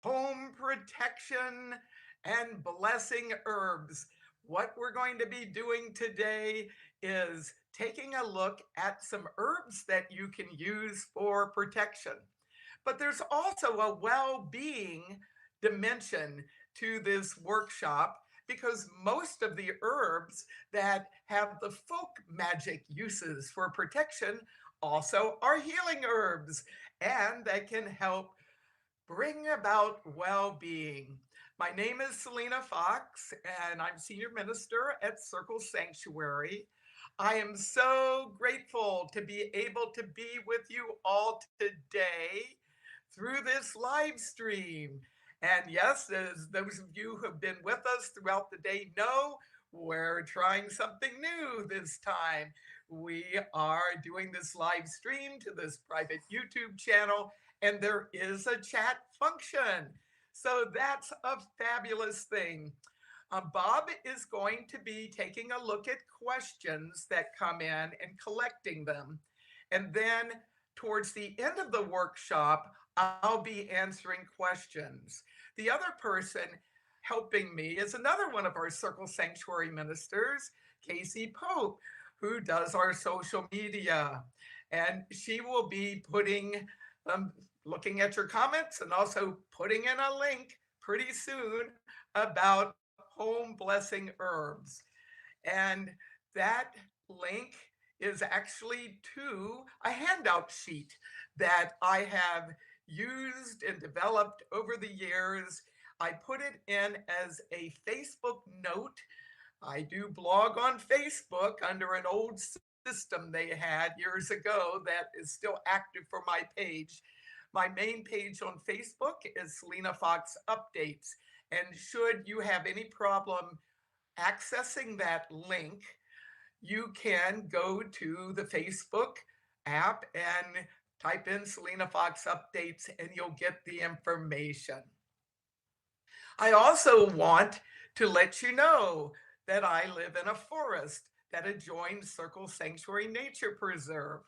home protection and blessing herbs. What we're going to be doing today is taking a look at some herbs that you can use for protection. But there's also a well-being dimension to this workshop because most of the herbs that have the folk magic uses for protection also are healing herbs and that can help bring about well-being. My name is Selena Fox, and I'm Senior Minister at Circle Sanctuary. I am so grateful to be able to be with you all today through this live stream. And yes, as those of you who have been with us throughout the day know, we're trying something new this time. We are doing this live stream to this private YouTube channel, and there is a chat function. So that's a fabulous thing. Bob is going to be taking a look at questions that come in and collecting them. And then towards the end of the workshop, I'll be answering questions. The other person helping me is another one of our Circle Sanctuary ministers, Casey Pope, who does our social media. And she will be putting looking at your comments and also putting in a link pretty soon about home blessing herbs. And that link is actually to a handout sheet that I have used and developed over the years. I put it in as a Facebook note. I do blog on Facebook under an old system they had years ago that is still active for my page. My main page on Facebook is Selena Fox Updates. And should you have any problem accessing that link, you can go to the Facebook app and type in Selena Fox Updates and you'll get the information. I also want to let you know that I live in a forest that adjoins Circle Sanctuary Nature Preserve.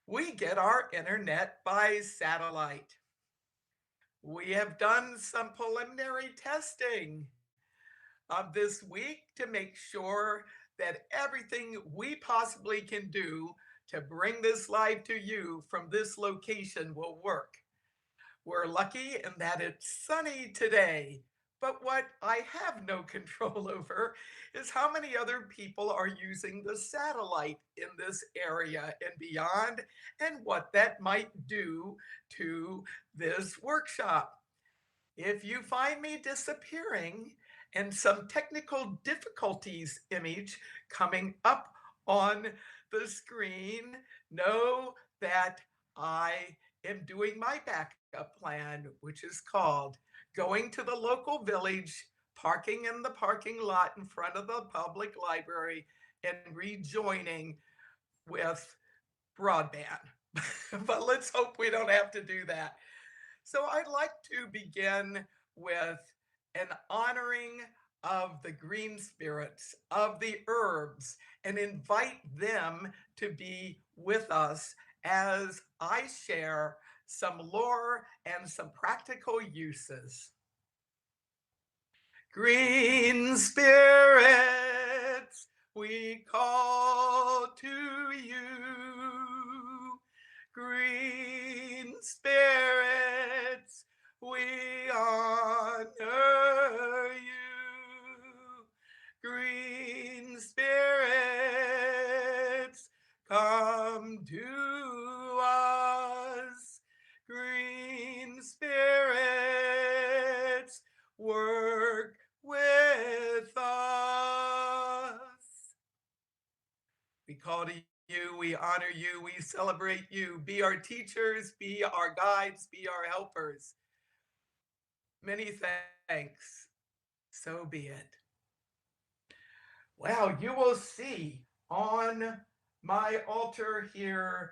We get our internet by satellite. We have done some preliminary testing of this week to make sure that everything we possibly can do to bring this live to you from this location will work. We're lucky in that it's sunny today, but what I have no control over is how many other people are using the satellite in this area and beyond, and what that might do to this workshop. If you find me disappearing and some technical difficulties image coming up on the screen, know that I am doing my backup plan, which is called going to the local village, parking in the parking lot in front of the public library, and rejoining with broadband. But let's hope we don't have to do that. So I'd like to begin with an honoring of the green spirits, of the herbs, and invite them to be with us as I share some lore and some practical uses. Green spirits, we call to you. Green spirits, we honor you. Green spirits, come to us. Green spirits, work with us. We call to you, we honor you, we celebrate you. Be our teachers, be our guides, be our helpers. Many thanks. So be it. Well, you will see on my altar here,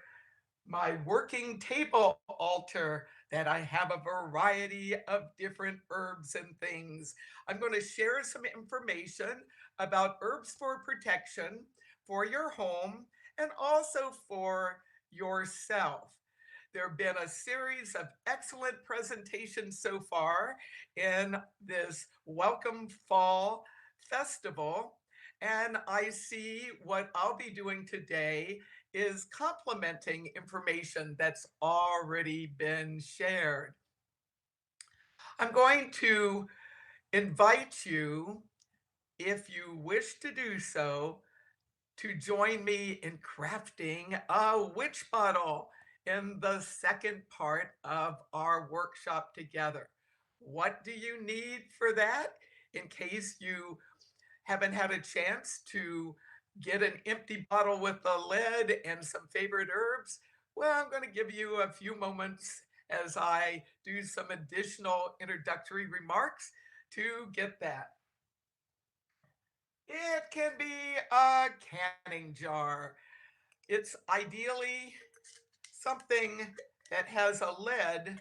my working table altar, that I have a variety of different herbs and things. I'm going to share some information about herbs for protection for your home and also for yourself. There have been a series of excellent presentations so far in this Welcome Fall Festival. And I see what I'll be doing today is complementing information that's already been shared. I'm going to invite you, if you wish to do so, to join me in crafting a witch bottle in the second part of our workshop together. What do you need for that? In case you haven't had a chance to get an empty bottle with a lid and some favorite herbs, well, I'm going to give you a few moments as I do some additional introductory remarks to get that. It can be a canning jar. It's ideally something that has a lid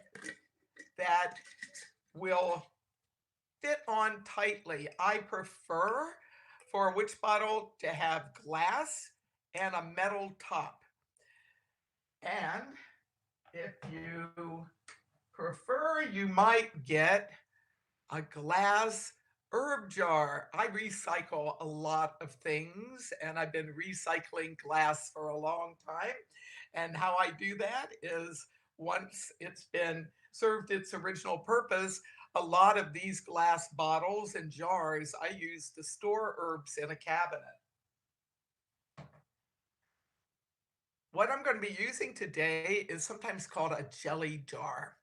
that will fit on tightly. I prefer for a witch bottle to have glass and a metal top. And if you prefer, you might get a glass herb jar. I recycle a lot of things and I've been recycling glass for a long time. And how I do that is once it's been served its original purpose, a lot of these glass bottles and jars I use to store herbs in a cabinet. What I'm going to be using today is sometimes called a jelly jar.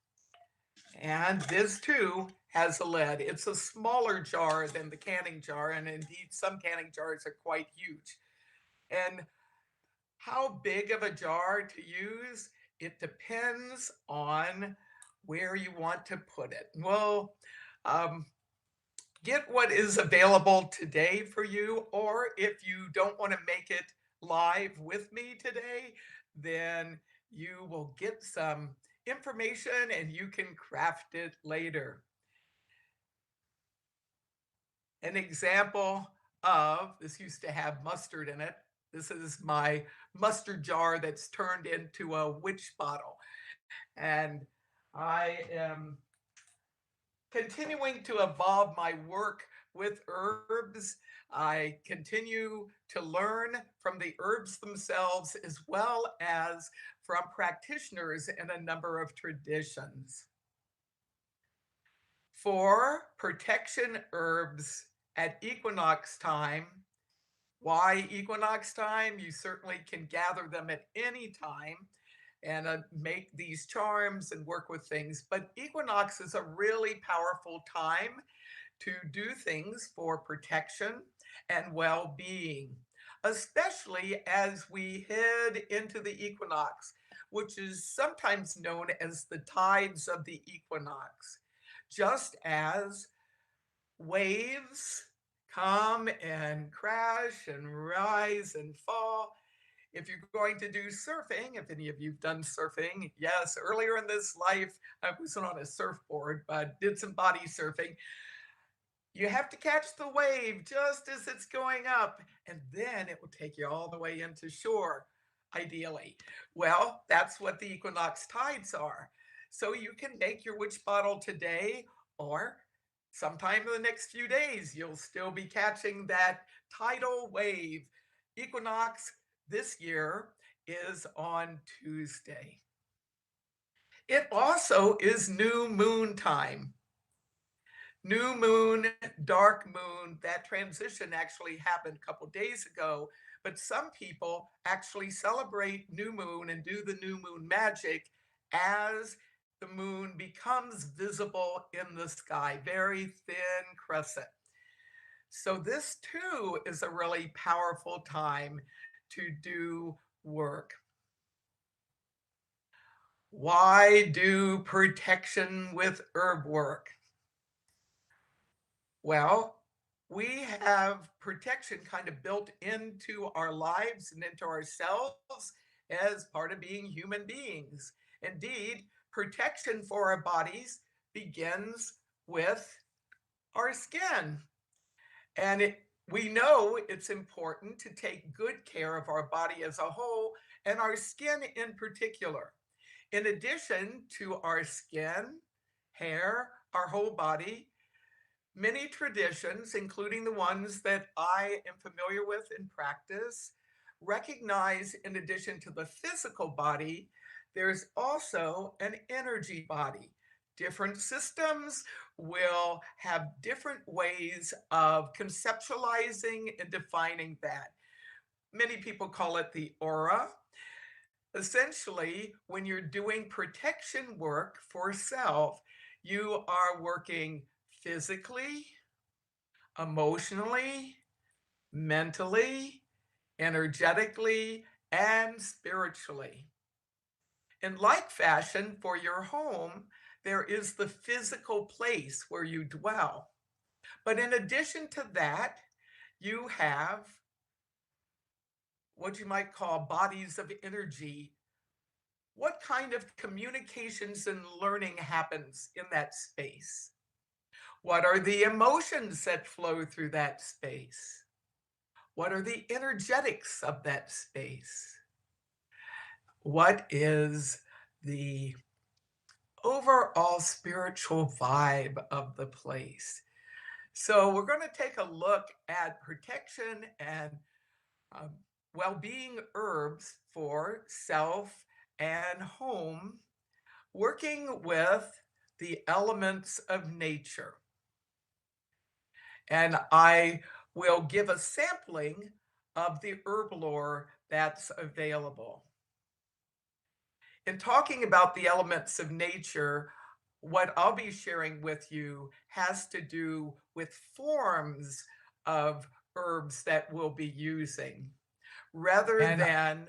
And this too has a lid. It's a smaller jar than the canning jar, and indeed, some canning jars are quite huge. And how big of a jar to use, it depends on where you want to put it. Well, um, get what is available today for you, or if you don't want to make it live with me today, then you will get some information and you can craft it later. An example of this used to have mustard in it. This is my mustard jar that's turned into a witch bottle. And I am continuing to evolve my work with herbs. I continue to learn from the herbs themselves as well as from practitioners in a number of traditions. For protection herbs at equinox time, why equinox time? You certainly can gather them at any time and make these charms and work with things. But equinox is a really powerful time to do things for protection and well being, especially as we head into the equinox, which is sometimes known as the tides of the equinox. Just as waves come and crash and rise and fall. If you're going to do surfing, if any of you've done surfing, yes, earlier in this life, I wasn't on a surfboard, but did some body surfing. You have to catch the wave just as it's going up, and then it will take you all the way into shore, ideally. Well, that's what the equinox tides are. So you can make your witch bottle today, or sometime in the next few days, you'll still be catching that tidal wave. Equinox this year is on Tuesday. It also is new moon time. New moon, dark moon, that transition actually happened a couple days ago, but some people actually celebrate new moon and do the new moon magic as the moon becomes visible in the sky, very thin crescent. So this too is a really powerful time to do work. Why do protection with herb work? Well, we have protection kind of built into our lives and into ourselves as part of being human beings. Indeed, protection for our bodies begins with our skin. And we know it's important to take good care of our body as a whole and our skin in particular. In addition to our skin, hair, our whole body, many traditions, including the ones that I am familiar with and practice, recognize in addition to the physical body, there's also an energy body. Different systems will have different ways of conceptualizing and defining that. Many people call it the aura. Essentially, when you're doing protection work for self, you are working physically, emotionally, mentally, energetically, and spiritually. In like fashion, for your home, there is the physical place where you dwell. But in addition to that, you have what you might call bodies of energy. What kind of communications and learning happens in that space? What are the emotions that flow through that space? What are the energetics of that space? What is the overall spiritual vibe of the place? So, we're going to take a look at protection and um, well being herbs for self and home, working with the elements of nature. And I will give a sampling of the herb lore that's available. In talking about the elements of nature, what I'll be sharing with you has to do with forms of herbs that we'll be using rather than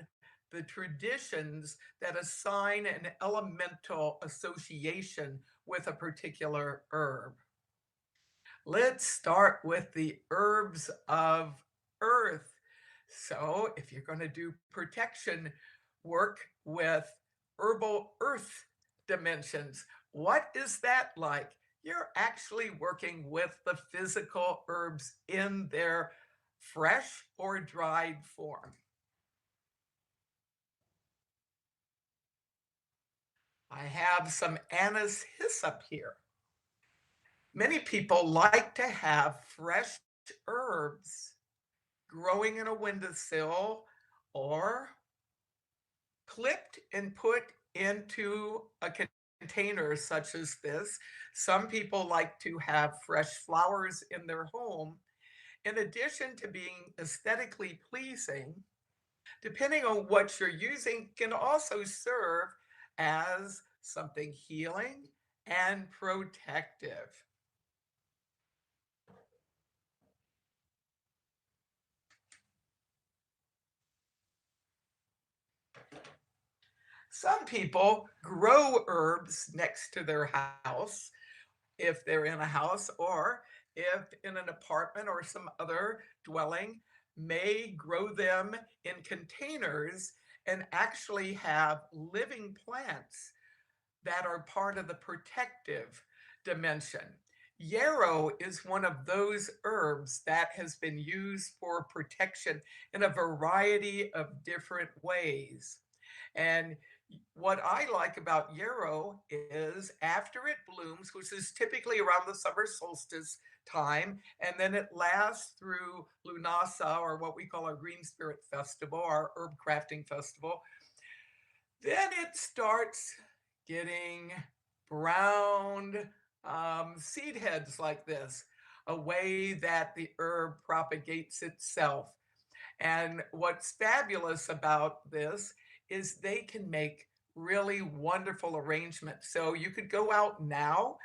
the traditions that assign an elemental association with a particular herb. Let's start with the herbs of earth. So, if you're going to do protection work with herbal earth dimensions, what is that like? You're actually working with the physical herbs in their fresh or dried form. I have some anise hyssop here. Many people like to have fresh herbs growing in a windowsill or clipped and put into a container such as this. Some people like to have fresh flowers in their home. In addition to being aesthetically pleasing, depending on what you're using, can also serve as something healing and protective. Some people grow herbs next to their house if they're in a house, or if in an apartment or some other dwelling, may grow them in containers and actually have living plants that are part of the protective dimension. Yarrow is one of those herbs that has been used for protection in a variety of different ways. And what I like about yarrow is after it blooms, which is typically around the summer solstice time, and then it lasts through Lunasa, or what we call our Green Spirit Festival, our herb crafting festival, then it starts getting brown seed heads like this, a way that the herb propagates itself. And what's fabulous about this is they can make really wonderful arrangements. So you could go out now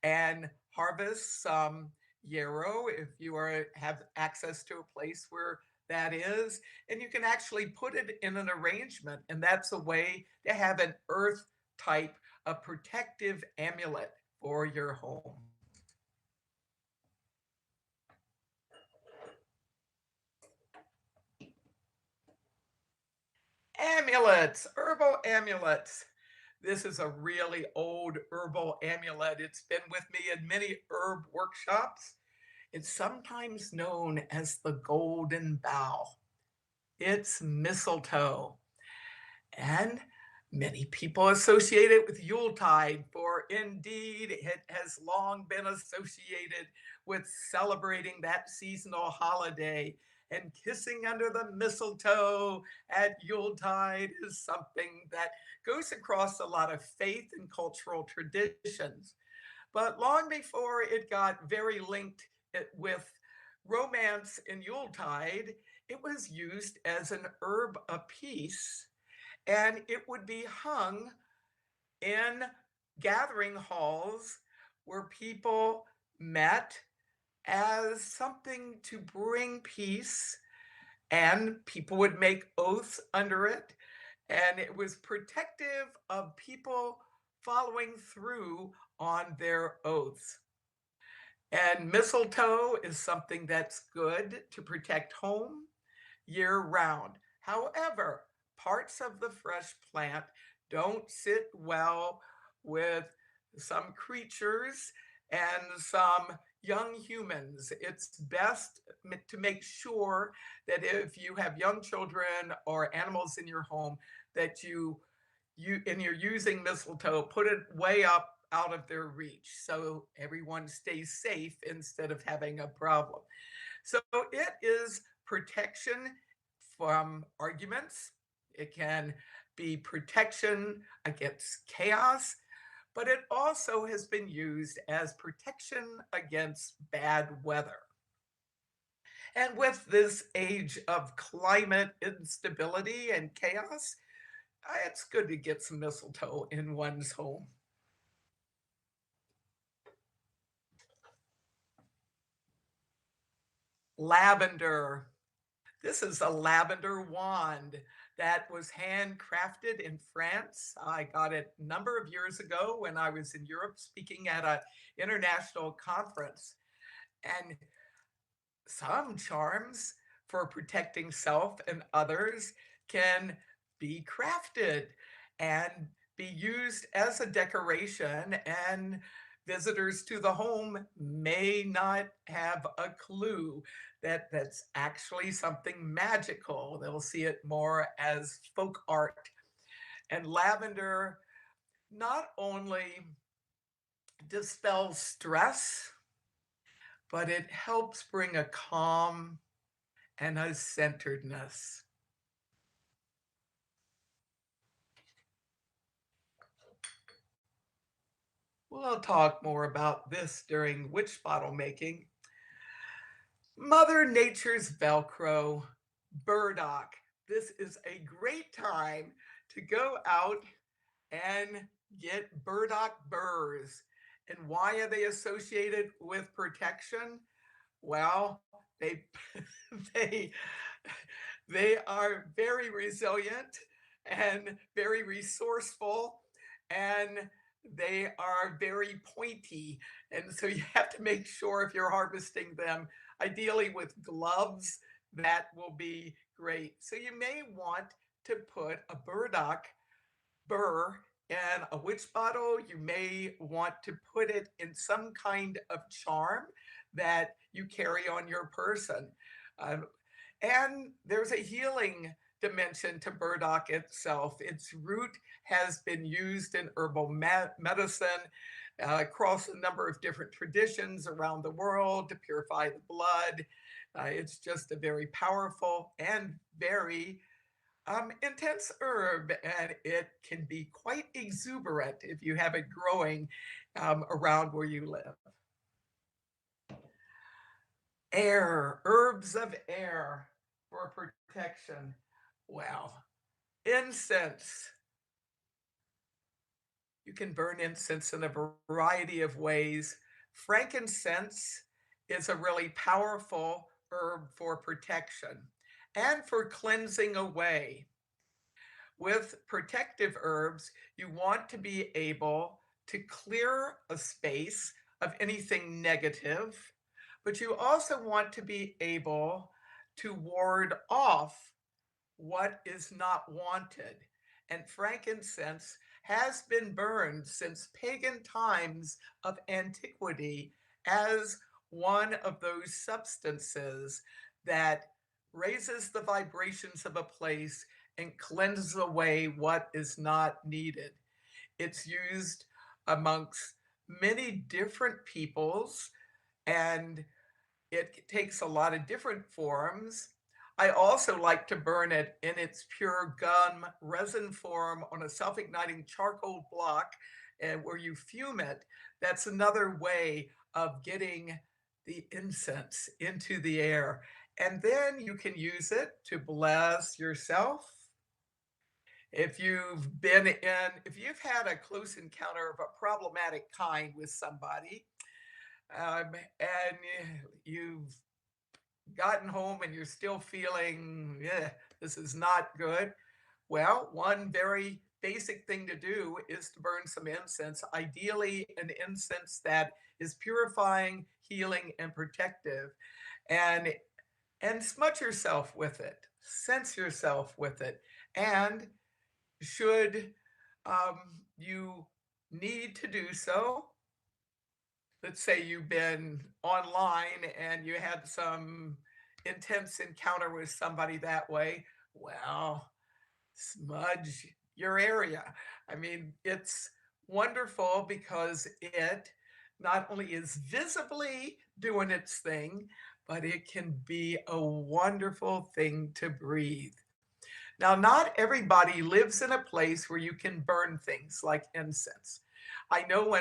and harvest some yarrow if you have access to a place where that is, and you can actually put it in an arrangement, and that's a way to have an earth type, a protective amulet for your home. Amulets, herbal amulets. This is a really old herbal amulet. It's been with me in many herb workshops. It's sometimes known as the golden bough. It's mistletoe. And Many people associate it with Yuletide, for indeed it has long been associated with celebrating that seasonal holiday. And kissing under the mistletoe at Yuletide is something that goes across a lot of faith and cultural traditions. But long before it got very linked with romance in Yuletide, it was used as an herb apiece, and it would be hung in gathering halls where people met as something to bring peace, and people would make oaths under it, and it was protective of people following through on their oaths. And mistletoe is something that's good to protect home year round. However, parts of the fresh plant don't sit well with some creatures and some young humans. It's best to make sure that if you have young children or animals in your home, that you and you're using mistletoe, put it way up out of their reach so everyone stays safe instead of having a problem. So it is protection from arguments. It can be protection against chaos, but it also has been used as protection against bad weather. And with this age of climate instability and chaos, it's good to get some mistletoe in one's home. Lavender. This is a lavender wand that was handcrafted in France. I got it a number of years ago when I was in Europe speaking at an international conference. And some charms for protecting self and others can be crafted and be used as a decoration, and visitors to the home may not have a clue that that's actually something magical. They'll see it more as folk art. And lavender not only dispels stress, but it helps bring a calm and a centeredness. We'll talk more about this during witch bottle making. Mother Nature's Velcro, Burdock. This is a great time to go out and get burdock burrs. And why are they associated with protection? Well, they they they are very resilient and very resourceful, and they are very pointy. And so you have to make sure if you're harvesting them, ideally with gloves, that will be great. So you may want to put a burdock burr in a witch bottle. You may want to put it in some kind of charm that you carry on your person. Um, and there's a healing dimension to burdock itself. Its root has been used in herbal medicine across a number of different traditions around the world to purify the blood. It's just a very powerful and very intense herb, and it can be quite exuberant if you have it growing around where you live. Air, herbs of air for protection. Well, incense. You can burn incense in a variety of ways. Frankincense is a really powerful herb for protection and for cleansing away. With protective herbs, you want to be able to clear a space of anything negative, but you also want to be able to ward off what is not wanted. And frankincense has been burned since pagan times of antiquity as one of those substances that raises the vibrations of a place and cleanses away what is not needed. It's used amongst many different peoples, and it takes a lot of different forms. I also like to burn it in its pure gum resin form on a self-igniting charcoal block, and where you fume it. That's another way of getting the incense into the air. And then you can use it to bless yourself. If you've had a close encounter of a problematic kind with somebody, and you've gotten home and you're still feeling, yeah, this is not good. Well, one very basic thing to do is to burn some incense, ideally an incense that is purifying, healing, and protective. And smudge yourself with it, sense yourself with it. And should um, you need to do so, let's say you've been online and you had some intense encounter with somebody that way, well, smudge your area. I mean, it's wonderful because it not only is visibly doing its thing, but it can be a wonderful thing to breathe. Now, not everybody lives in a place where you can burn things like incense. I know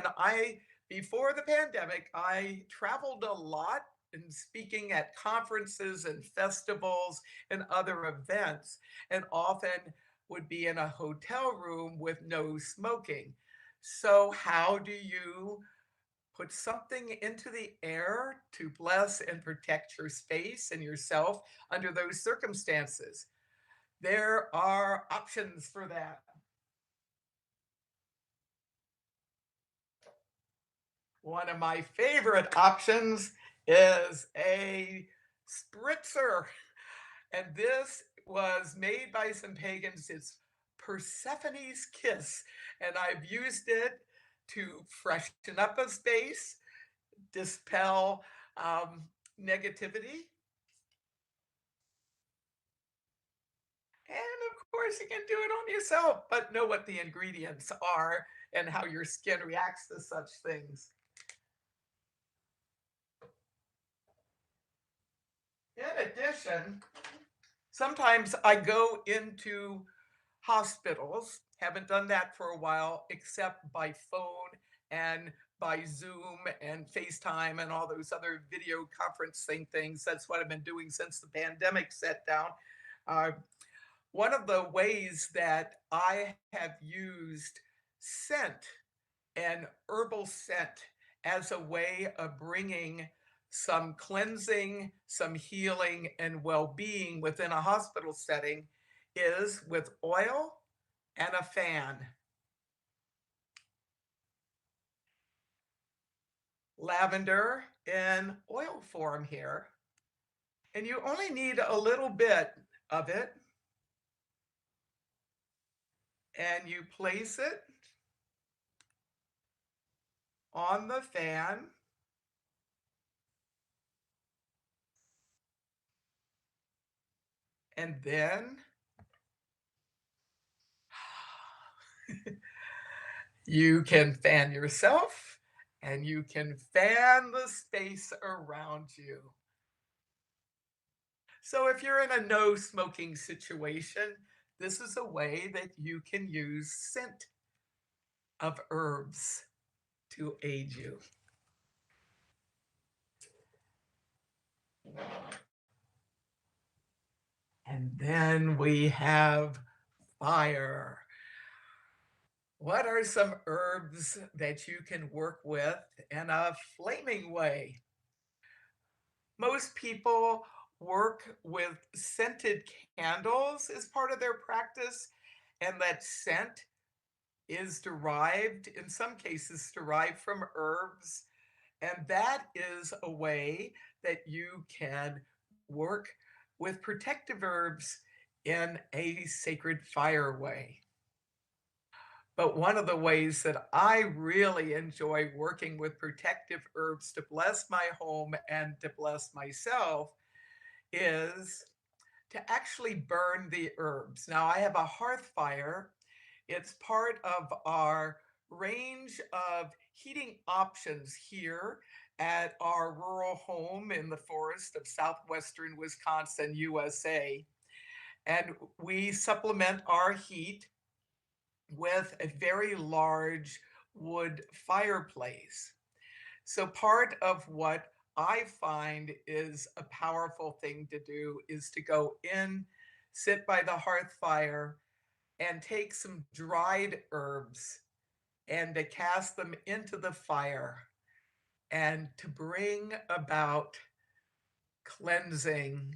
before the pandemic, I traveled a lot and speaking at conferences and festivals and other events, and often would be in a hotel room with no smoking. So, how do you put something into the air to bless and protect your space and yourself under those circumstances? There are options for that. One of my favorite options is a spritzer. And this was made by some pagans. It's Persephone's kiss. And I've used it to freshen up a space, dispel negativity. And of course, you can do it on yourself, but know what the ingredients are and how your skin reacts to such things. In addition, sometimes I go into hospitals, haven't done that for a while, except by phone and by Zoom and FaceTime and all those other video conferencing things. That's what I've been doing since the pandemic set down. Uh, One of the ways that I have used scent and herbal scent as a way of bringing some cleansing, some healing, and well being within a hospital setting is with oil and a fan. Lavender in oil form here. And you only need a little bit of it, and you place it on the fan, and then you can fan yourself and you can fan the space around you. So, if you're in a no smoking situation, this is a way that you can use scent of herbs to aid you. And then we have fire. What are some herbs that you can work with in a flaming way? Most people work with scented candles as part of their practice, and that scent is derived, in some cases, derived from herbs. And that is a way that you can work with protective herbs in a sacred fire way. But one of the ways that I really enjoy working with protective herbs to bless my home and to bless myself is to actually burn the herbs. Now, I have a hearth fire. It's part of our range of heating options here at our rural home in the forest of southwestern Wisconsin, USA. And we supplement our heat with a very large wood fireplace. So, part of what I find is a powerful thing to do is to go in, sit by the hearth fire, and take some dried herbs and to cast them into the fire and to bring about cleansing,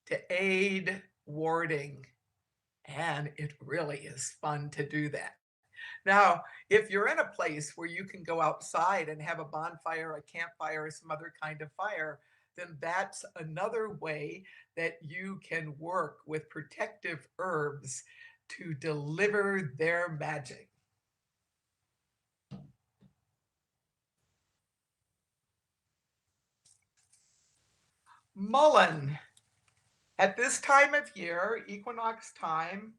to aid warding. And it really is fun to do that. Now, if you're in a place where you can go outside and have a bonfire, a campfire, or some other kind of fire, then that's another way that you can work with protective herbs to deliver their magic. Mullein. At this time of year, equinox time,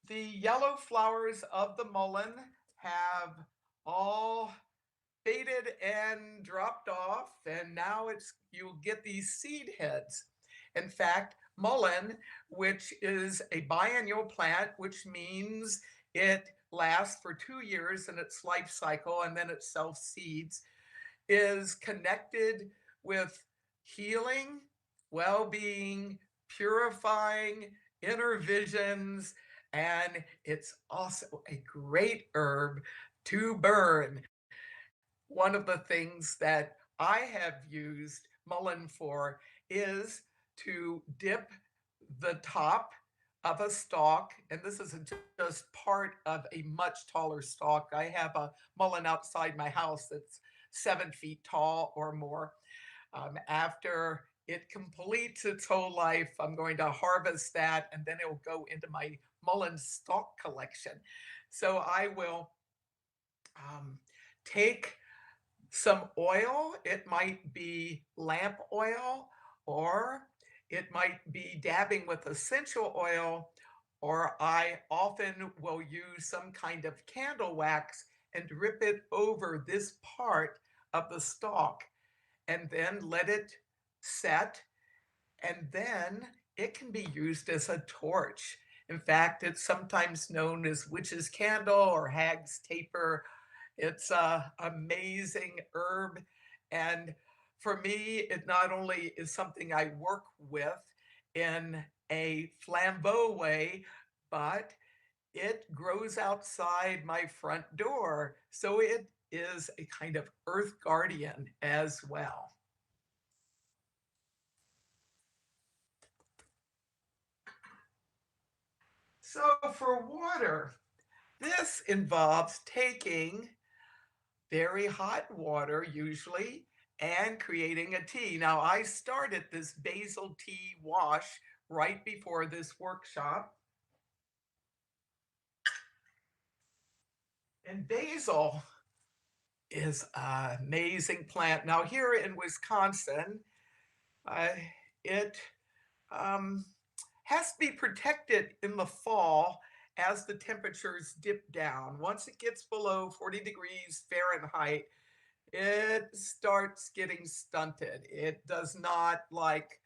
the yellow flowers of the mullein have all faded and dropped off, and now it's you'll get these seed heads. In fact, mullein, which is a biennial plant, which means it lasts for 2 years in its life cycle and then it self seeds, is connected with healing, well-being, purifying, inner visions, and it's also a great herb to burn. One of the things that I have used mullein for is to dip the top of a stalk, and this is just part of a much taller stalk. I have a mullein outside my house that's 7 feet tall or more. After it completes its whole life, I'm going to harvest that, and then it will go into my mullein stalk collection. So I will um, take some oil. It might be lamp oil, or it might be dabbing with essential oil, or I often will use some kind of candle wax and drip it over this part of the stalk and then let it set. And then it can be used as a torch. In fact, it's sometimes known as witch's candle or hag's taper. It's a amazing herb. And for me, it not only is something I work with in a flambeau way, but it grows outside my front door. So it is a kind of earth guardian as well. So for water, this involves taking very hot water usually and creating a tea. Now, I started this basil tea wash right before this workshop. And basil is an amazing plant. Now, here in Wisconsin, uh, it um, has to be protected in the fall as the temperatures dip down. Once it gets below 40 degrees Fahrenheit, it starts getting stunted. It does not like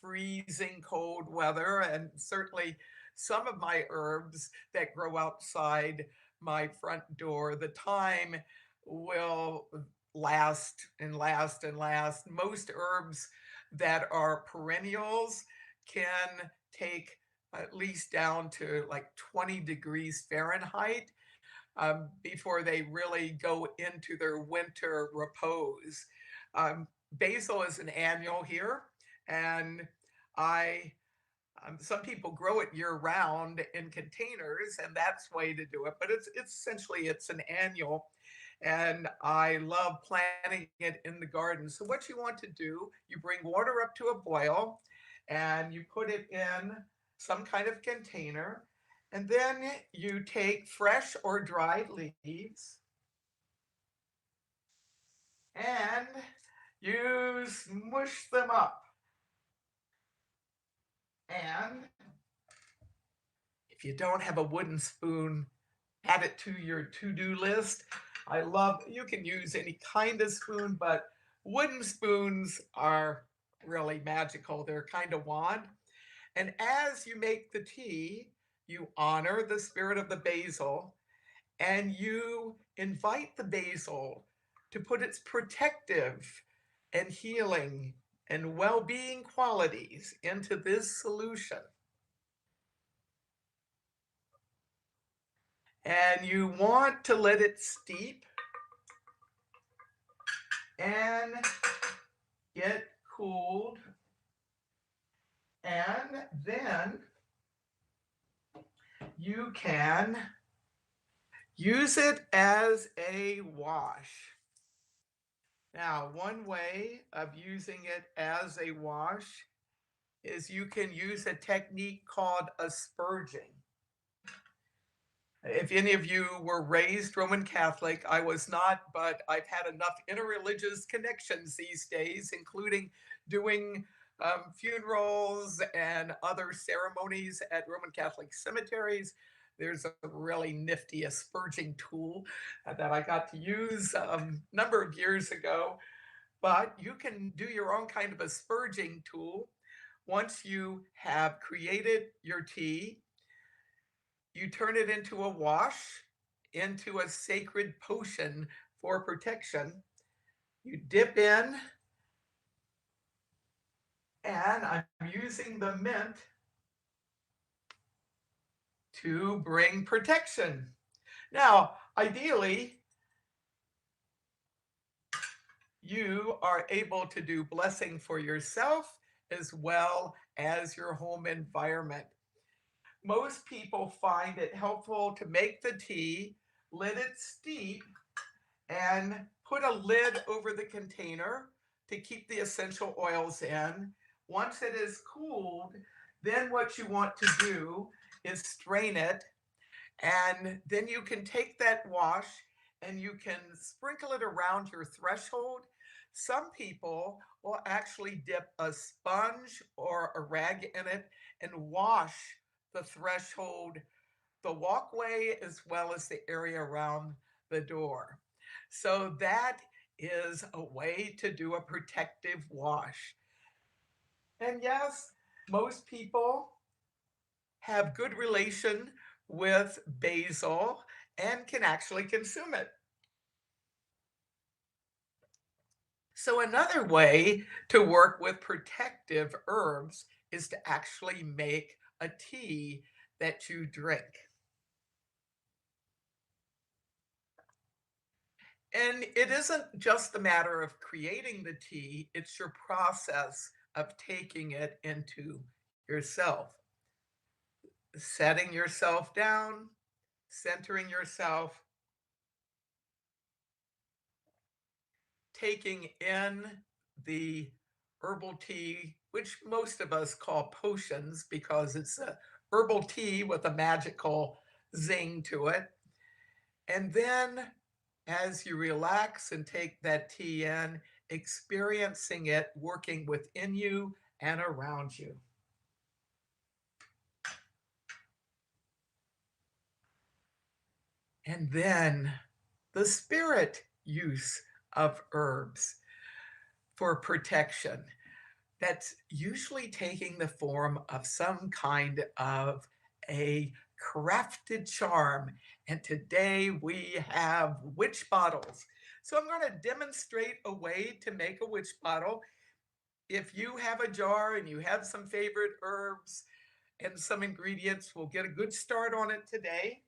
freezing cold weather. And certainly some of my herbs that grow outside my front door, the time will last and last and last. Most herbs that are perennials can take at least down to like 20 degrees Fahrenheit before they really go into their winter repose. Um, Basil is an annual here, and I some people grow it year round in containers, and that's way to do it. But it's essentially it's an annual, and I love planting it in the garden. So what you want to do, you bring water up to a boil, and you put it in some kind of container, and then you take fresh or dried leaves and you smush them up. And if you don't have a wooden spoon, add it to your to-do list. You can use any kind of spoon, but wooden spoons are really magical. They're kind of wand. And as you make the tea, you honor the spirit of the basil and you invite the basil to put its protective and healing and well-being qualities into this solution. And you want to let it steep and get cooled. And then you can use it as a wash. Now, one way of using it as a wash is you can use a technique called asperging. If any of you were raised Roman Catholic, I was not, but I've had enough interreligious connections these days, including doing funerals and other ceremonies at Roman Catholic cemeteries. There's a really nifty asperging tool that I got to use a number of years ago, but you can do your own kind of asperging tool. Once you have created your tea, you turn it into a wash, into a sacred potion for protection. You dip in, and I'm using the mint to bring protection. Now, ideally, you are able to do blessing for yourself as well as your home environment. Most people find it helpful to make the tea, let it steep, and put a lid over the container to keep the essential oils in. Once it is cooled, then what you want to do is strain it, and then you can take that wash and you can sprinkle it around your threshold. Some people will actually dip a sponge or a rag in it and wash the threshold, the walkway, as well as the area around the door. So that is a way to do a protective wash. And yes, most people have good relation with basil and can actually consume it. So another way to work with protective herbs is to actually make a tea that you drink. And it isn't just the matter of creating the tea, it's your process of taking it into yourself, setting yourself down, centering yourself, taking in the herbal tea, which most of us call potions because it's a herbal tea with a magical zing to it. And then as you relax and take that tea in, experiencing it working within you and around you. And then the spirit use of herbs for protection. That's usually taking the form of some kind of a crafted charm. And today we have witch bottles. So I'm going to demonstrate a way to make a witch bottle. If you have a jar and you have some favorite herbs and some ingredients, we'll get a good start on it today.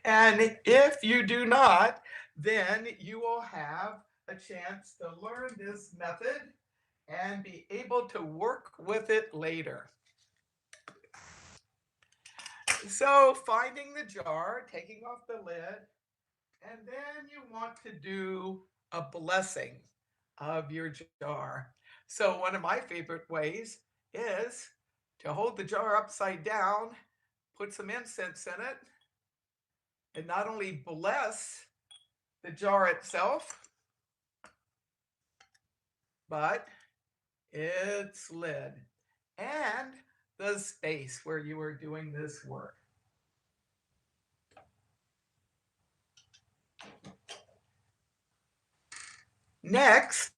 And if you do not, then you will have a chance to learn this method and be able to work with it later. So finding the jar, taking off the lid, and then you want to do a blessing of your jar. So one of my favorite ways is to hold the jar upside down, put some incense in it, and not only bless the jar itself, but its lid and the space where you are doing this work. Next,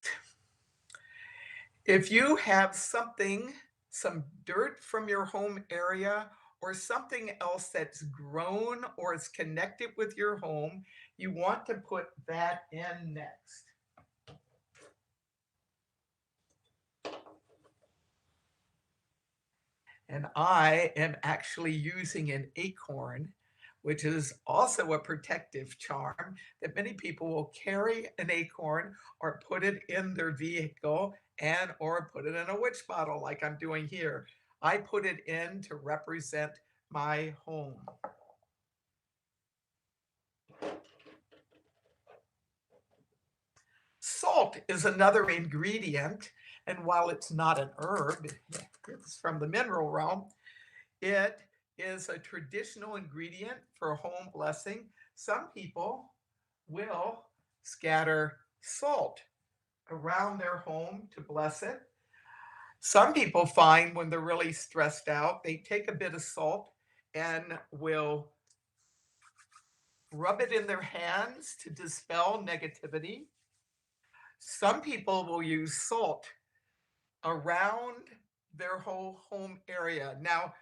if you have something, some dirt from your home area or something else that's grown or is connected with your home, you want to put that in next. And I am actually using an acorn, which is also a protective charm that many people will carry an acorn or put it in their vehicle and or put it in a witch bottle like I'm doing here. I put it in to represent my home. Salt is another ingredient, and while it's not an herb, it's from the mineral realm. It is a traditional ingredient for home blessing. Some people will scatter salt around their home to bless it. Some people find when they're really stressed out, they take a bit of salt and will rub it in their hands to dispel negativity. Some people will use salt around their whole home area. Now,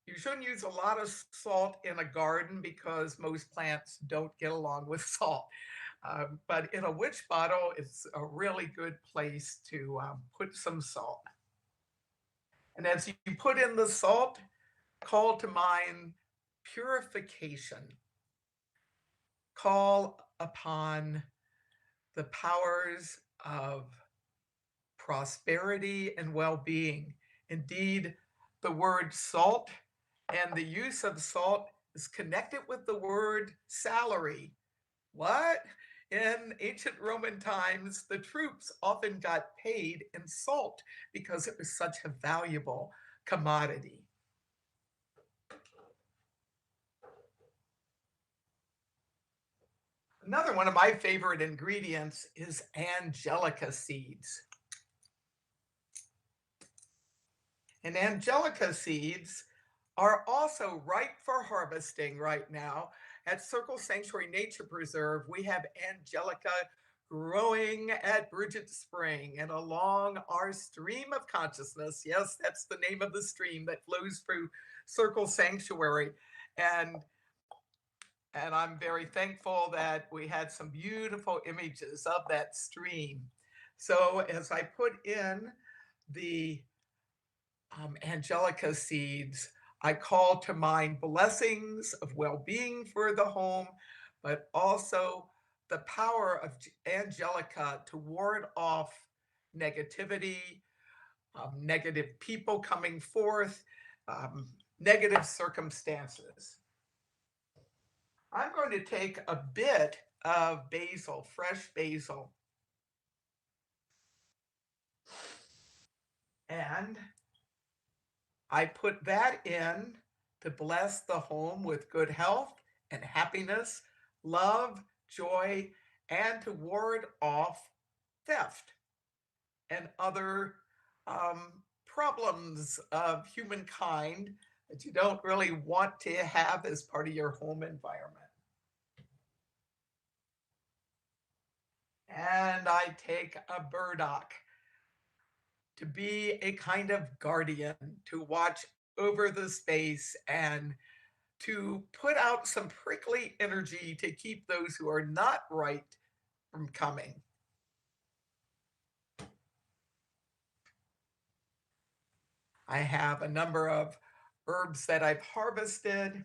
you shouldn't use a lot of salt in a garden because most plants don't get along with salt. But in a witch bottle, it's a really good place to put some salt. And as you put in the salt, call to mind purification. Call upon the powers of prosperity and well being. Indeed, the word salt and the use of salt is connected with the word salary. What? In ancient Roman times, the troops often got paid in salt because it was such a valuable commodity. Another one of my favorite ingredients is Angelica seeds. And Angelica seeds are also ripe for harvesting right now. At Circle Sanctuary Nature Preserve, we have Angelica growing at Bridget Spring and along our stream of consciousness. Yes, that's the name of the stream that flows through Circle Sanctuary. And and I'm very thankful that we had some beautiful images of that stream. So as I put in the Angelica seeds, I call to mind blessings of well being for the home, but also the power of Angelica to ward off negativity, negative people coming forth, um, negative circumstances. I'm going to take a bit of basil, fresh basil, and I put that in to bless the home with good health and happiness, love, joy, and to ward off theft and other problems of humankind that you don't really want to have as part of your home environment. And I take a burdock to be a kind of guardian, to watch over the space and to put out some prickly energy to keep those who are not right from coming. I have a number of herbs that I've harvested.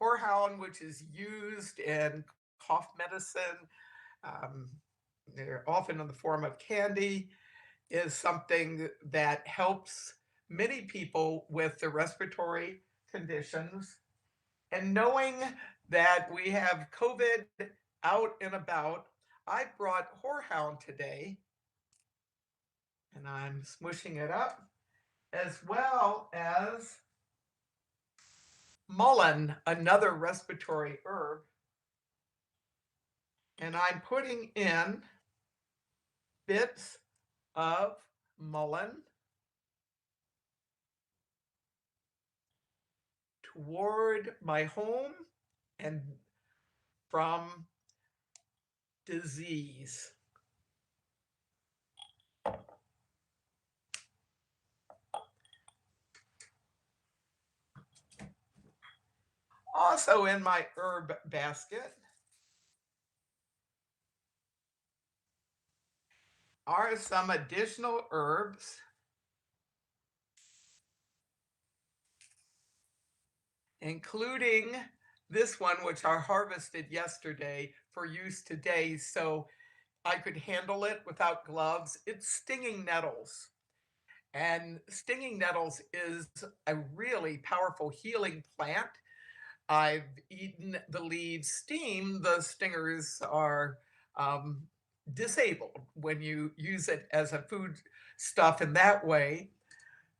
Horehound, which is used in cough medicine, um, they're often in the form of candy, is something that helps many people with the respiratory conditions. And knowing that we have COVID out and about, I brought Horehound today, and I'm smushing it up, as well as mullein, another respiratory herb. And I'm putting in bits of mullein toward my home and from disease. Also in my herb basket are some additional herbs, including this one, which I harvested yesterday for use today so I could handle it without gloves. It's stinging nettles. And stinging nettles is a really powerful healing plant. I've eaten the leaves steam. The stingers are um, disabled when you use it as a food stuff in that way.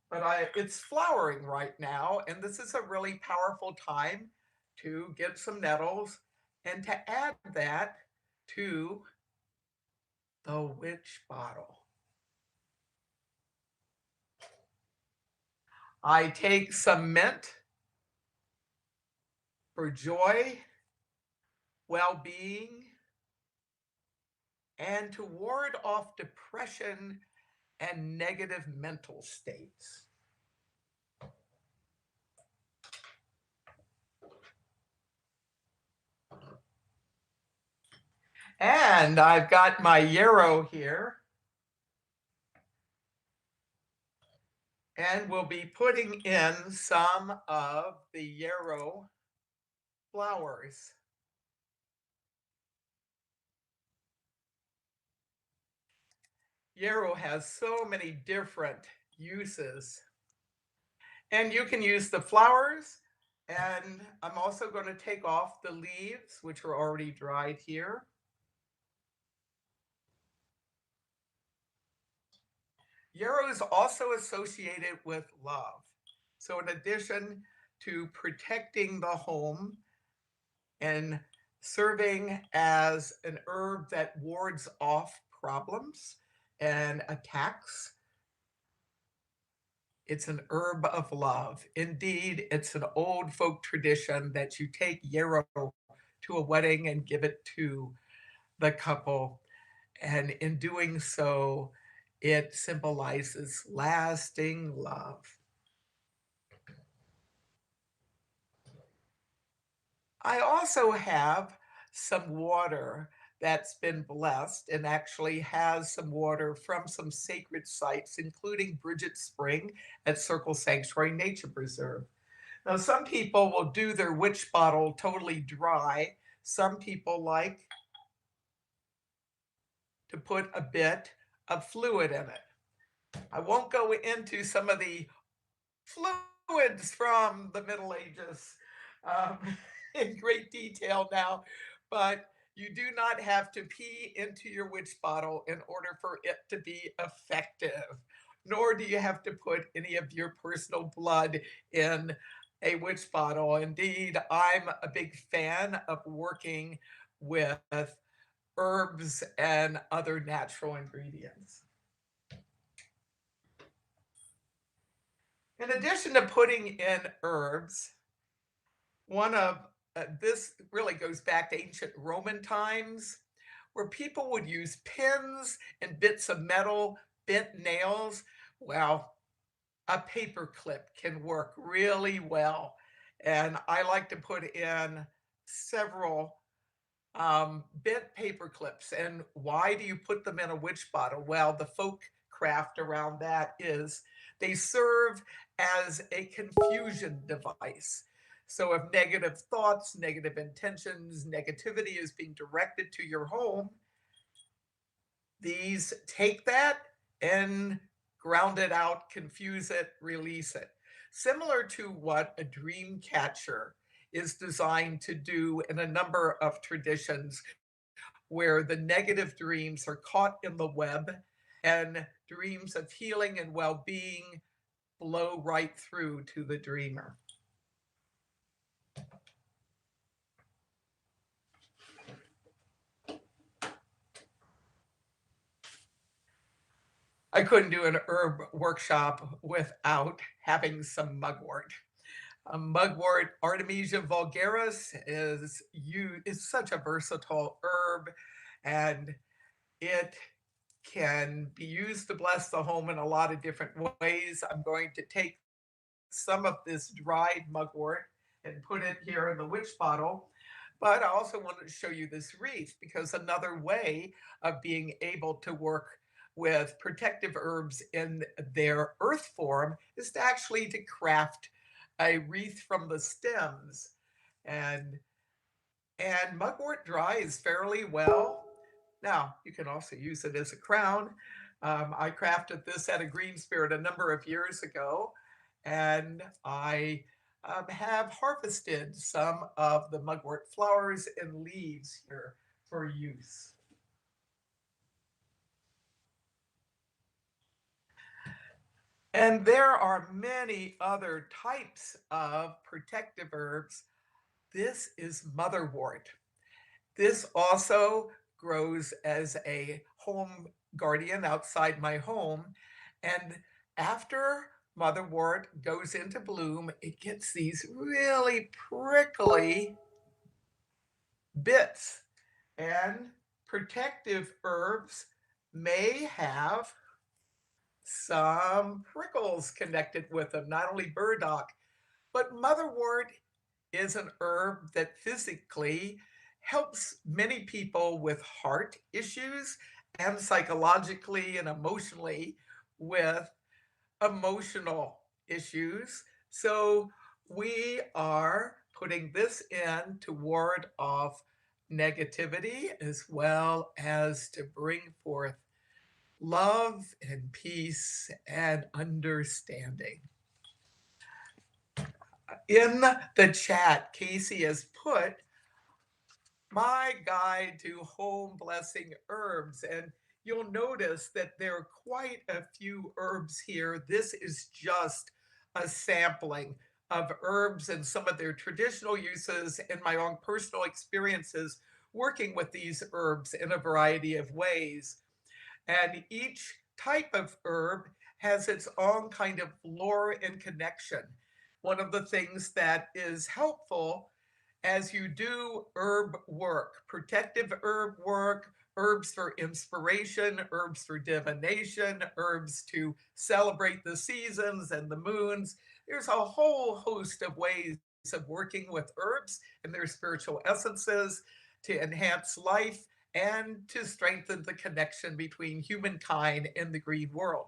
But it's flowering right now, and this is a really powerful time to get some nettles and to add that to the witch bottle. I take some mint for joy, well-being, and to ward off depression and negative mental states. And I've got my yarrow here. And we'll be putting in some of the yarrow flowers. Yarrow has so many different uses. And you can use the flowers. And I'm also going to take off the leaves, which are already dried here. Yarrow is also associated with love. So in addition to protecting the home and serving as an herb that wards off problems and attacks, it's an herb of love. Indeed, it's an old folk tradition that you take yarrow to a wedding and give it to the couple. And in doing so, it symbolizes lasting love. I also have some water that's been blessed and actually has some water from some sacred sites, including Bridget Spring at Circle Sanctuary Nature Preserve. Now, some people will do their witch bottle totally dry. Some people like to put a bit of fluid in it. I won't go into some of the fluids from the Middle Ages um, in great detail now, but you do not have to pee into your witch bottle in order for it to be effective, nor do you have to put any of your personal blood in a witch bottle. Indeed, I'm a big fan of working with herbs and other natural ingredients. In addition to putting in herbs, one of this really goes back to ancient Roman times where people would use pins and bits of metal, bent nails. Well, a paper clip can work really well. And I like to put in several bent paper clips. And why do you put them in a witch bottle? Well, the folk craft around that is they serve as a confusion device. So if negative thoughts, negative intentions, negativity is being directed to your home, these take that and ground it out, confuse it, release it. Similar to what a dream catcher is designed to do in a number of traditions where the negative dreams are caught in the web and dreams of healing and well being blow right through to the dreamer. I couldn't do an herb workshop without having some mugwort. Mugwort Artemisia vulgaris is such a versatile herb, and it can be used to bless the home in a lot of different ways. I'm going to take some of this dried mugwort and put it here in the witch bottle. But I also wanted to show you this wreath because another way of being able to work with protective herbs in their earth form is to actually to craft a wreath from the stems. And mugwort dries fairly well. Now, you can also use it as a crown. I crafted this at a Green Spirit a number of years ago, and I have harvested some of the mugwort flowers and leaves here for use. And there are many other types of protective herbs. This is motherwort. This also grows as a home guardian outside my home. And after motherwort goes into bloom, it gets these really prickly bits. And protective herbs may have some prickles connected with them, not only burdock, but motherwort is an herb that physically helps many people with heart issues and psychologically and emotionally with emotional issues. So we are putting this in to ward off negativity as well as to bring forth love and peace and understanding. In the chat, Casey has put my guide to home blessing herbs. And you'll notice that there are quite a few herbs here. This is just a sampling of herbs and some of their traditional uses and my own personal experiences working with these herbs in a variety of ways. And each type of herb has its own kind of lore and connection. One of the things that is helpful as you do herb work, protective herb work, herbs for inspiration, herbs for divination, herbs to celebrate the seasons and the moons. There's a whole host of ways of working with herbs and their spiritual essences to enhance life and to strengthen the connection between humankind and the green world.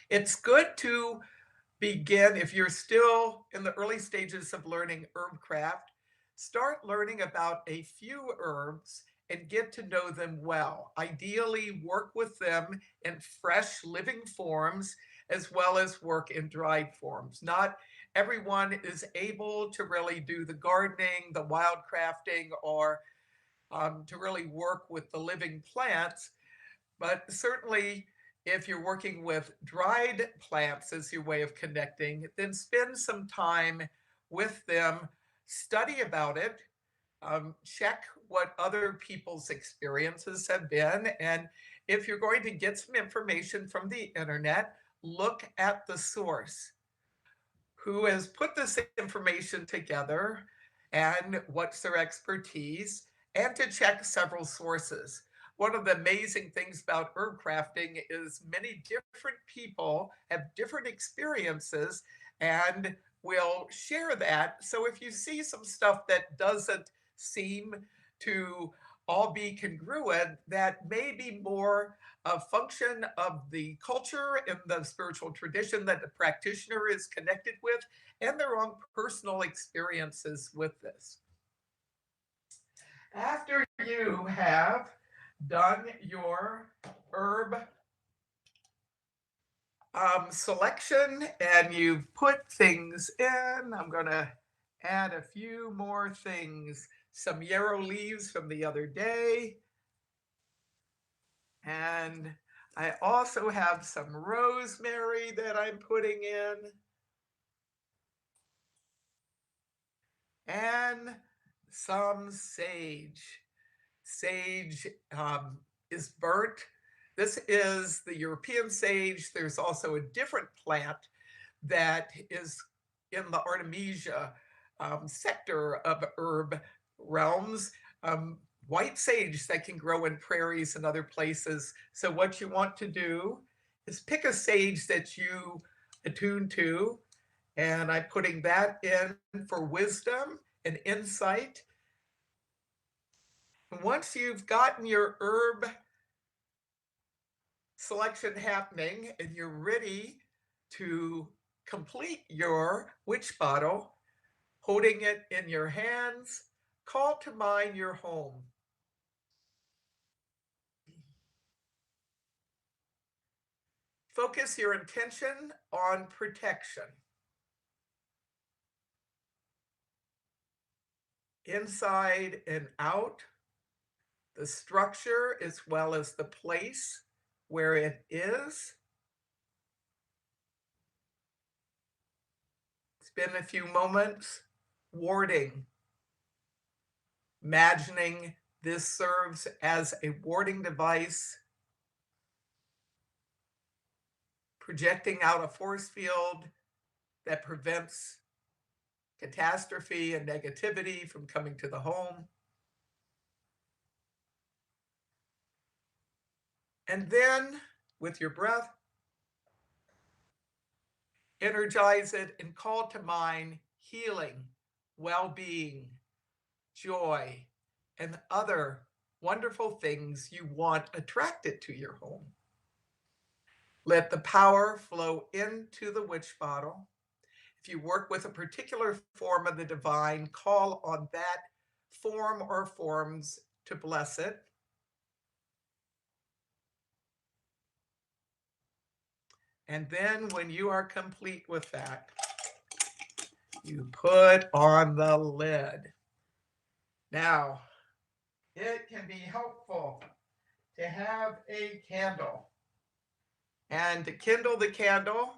It's good to begin, if you're still in the early stages of learning herb craft, start learning about a few herbs and get to know them well. Ideally, work with them in fresh living forms as well as work in dried forms. Not everyone is able to really do the gardening, the wild crafting, or to really work with the living plants. But certainly, if you're working with dried plants as your way of connecting, then spend some time with them, study about it, check what other people's experiences have been. And if you're going to get some information from the internet, look at the source. Who has put this information together and what's their expertise, and to check several sources. One of the amazing things about herb crafting is many different people have different experiences and will share that. So if you see some stuff that doesn't seem to all be congruent, that may be more a function of the culture and the spiritual tradition that the practitioner is connected with and their own personal experiences with this. After you have done your herb selection and you've put things in, I'm going to add a few more things. Some yarrow leaves from the other day. And I also have some rosemary that I'm putting in. And some sage. Sage is burnt, This is the European sage. There's also a different plant that is in the Artemisia sector of herb realms. Um, White sage that can grow in prairies and other places. So what you want to do is pick a sage that you attune to, and I'm putting that in for wisdom and insight. And once you've gotten your herb selection happening and you're ready to complete your witch bottle, holding it in your hands, call to mind your home. Focus your intention on protection, inside and out, the structure as well as the place where it is. Spend a few moments warding, imagining this serves as a warding device, projecting out a force field that prevents catastrophe and negativity from coming to the home. And then, with your breath, energize it and call to mind healing, well being, joy, and other wonderful things you want attracted to your home. Let the power flow into the witch bottle. If you work with a particular form of the divine, call on that form or forms to bless it. And then when you are complete with that, you put on the lid. Now, it can be helpful to have a candle and to kindle the candle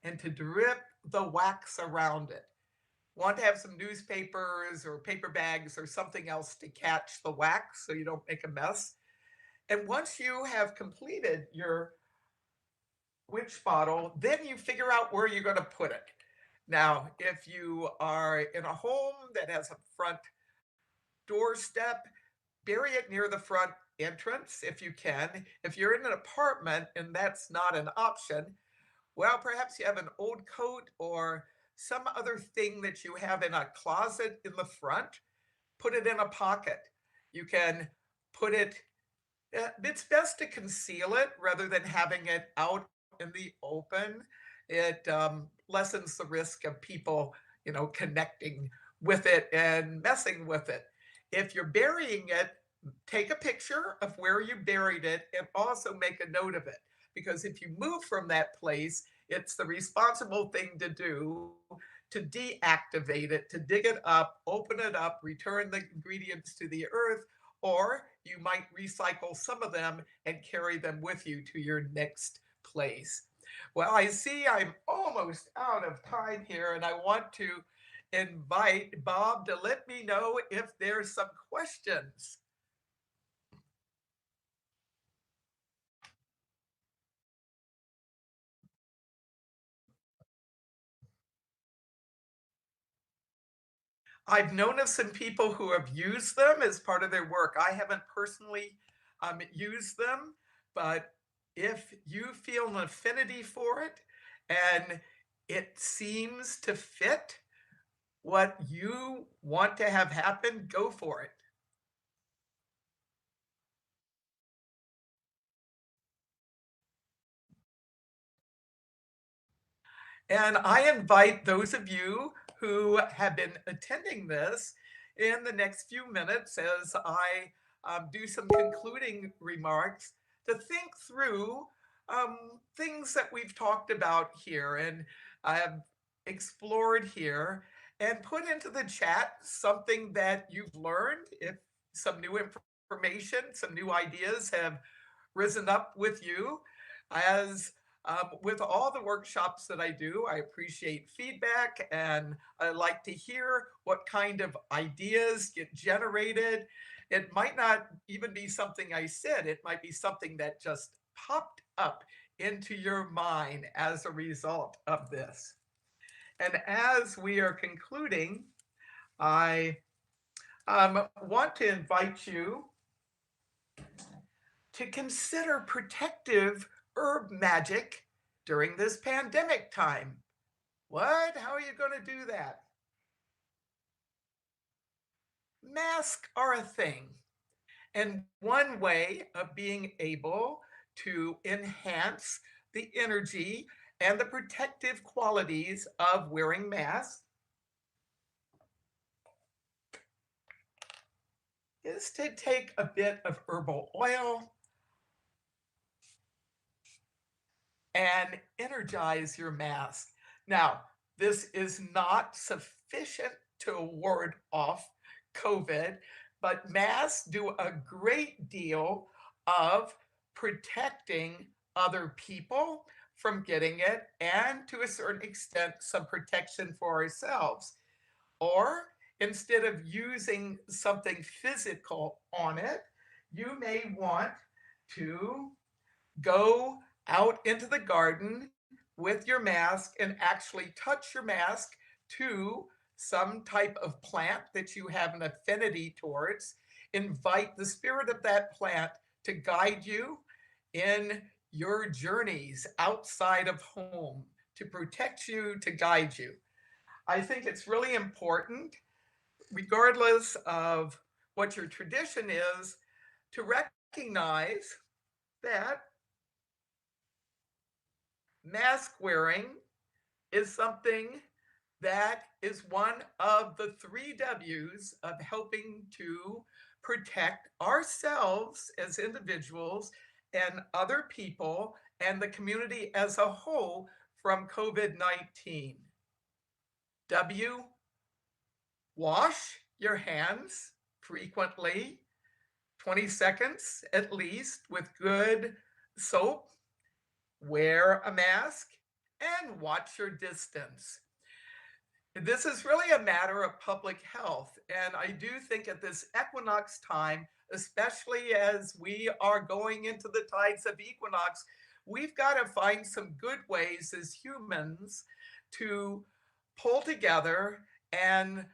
and to drip the wax around it. Want to have some newspapers or paper bags or something else to catch the wax so you don't make a mess. And once you have completed your witch bottle, then you figure out where you're going to put it. Now, if you are in a home that has a front doorstep, bury it near the front entrance if you can. If you're in an apartment and that's not an option, well, perhaps you have an old coat or some other thing that you have in a closet in the front, put it in a pocket. You can put it, it's best to conceal it rather than having it out in the open. It lessens the risk of people, connecting with it and messing with it. If you're burying it, take a picture of where you buried it and also make a note of it. Because if you move from that place, it's the responsible thing to do to deactivate it, to dig it up, open it up, return the ingredients to the earth, or you might recycle some of them and carry them with you to your next place. Well, I see I'm almost out of time here, and I want to invite Bob to let me know if there's some questions. I've known of some people who have used them as part of their work. I haven't personally used them, but if you feel an affinity for it and it seems to fit what you want to have happen, go for it. And I invite those of you who have been attending this in the next few minutes as I do some concluding remarks to think through things that we've talked about here and have explored here and put into the chat something that you've learned, if some new information, some new ideas have risen up with you. As with all the workshops that I do, I appreciate feedback and I like to hear what kind of ideas get generated. It might not even be something I said, it might be something that just popped up into your mind as a result of this. And as we are concluding, I want to invite you to consider protective herb magic during this pandemic time. What? How are you going to do that? Masks are a thing. And one way of being able to enhance the energy and the protective qualities of wearing masks is to take a bit of herbal oil and energize your mask. Now, this is not sufficient to ward off COVID, but masks do a great deal of protecting other people from getting it and to a certain extent, some protection for ourselves. Or instead of using something physical on it, you may want to go out into the garden with your mask and actually touch your mask to some type of plant that you have an affinity towards. Invite the spirit of that plant to guide you in your journeys outside of home, to protect you, to guide you. I think it's really important, regardless of what your tradition is, to recognize that mask wearing is something that is one of the three W's of helping to protect ourselves as individuals and other people and the community as a whole from COVID 19. W, wash your hands frequently, 20 seconds at least, with good soap. Wear a mask and watch your distance. This is really a matter of public health. And I do think at this equinox time, especially as we are going into the tides of equinox, we've got to find some good ways as humans to pull together and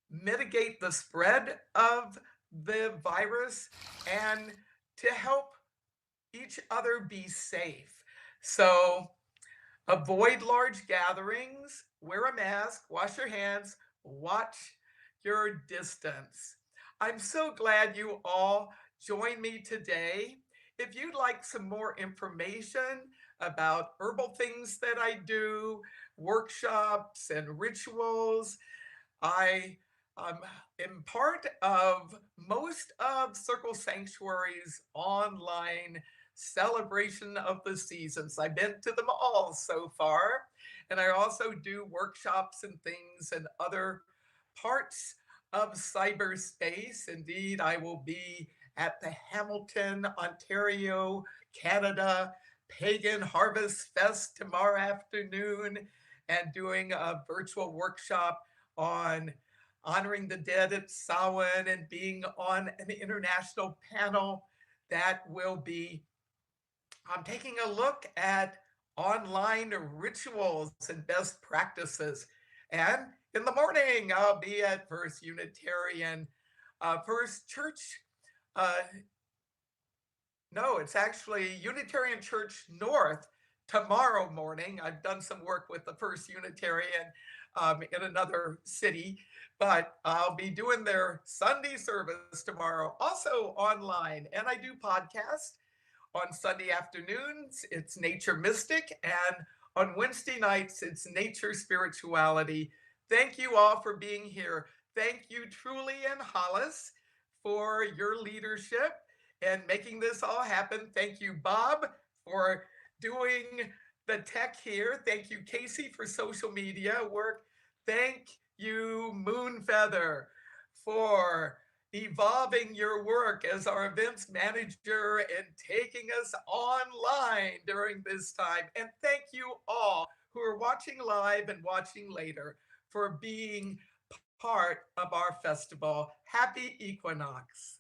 mitigate the spread of the virus and to help each other be safe. So avoid large gatherings, wear a mask, wash your hands, watch your distance. I'm so glad you all joined me today. If you'd like some more information about herbal things that I do, workshops and rituals, I am part of most of Circle Sanctuary's online celebration of the seasons. I've been to them all so far, and I also do workshops and things in other parts of cyberspace. Indeed, I will be at the Hamilton, Ontario, Canada Pagan Harvest Fest tomorrow afternoon and doing a virtual workshop on honoring the dead at Samhain and being on an international panel that will be taking a look at online rituals and best practices. And in the morning, I'll be at First Unitarian, First Church. Uh, no, it's actually Unitarian Church North tomorrow morning. I've done some work with the First Unitarian in another city, but I'll be doing their Sunday service tomorrow, also online. And I do podcasts on Sunday afternoons. It's Nature Mystic. And on Wednesday nights, it's Nature Spirituality. Thank you all for being here. Thank you, Truly and Hollis, for your leadership and making this all happen. Thank you, Bob, for doing the tech here. Thank you, Casey, for social media work. Thank you, Moonfeather, for evolving your work as our events manager and taking us online during this time. And thank you all who are watching live and watching later for being part of our festival. Happy Equinox.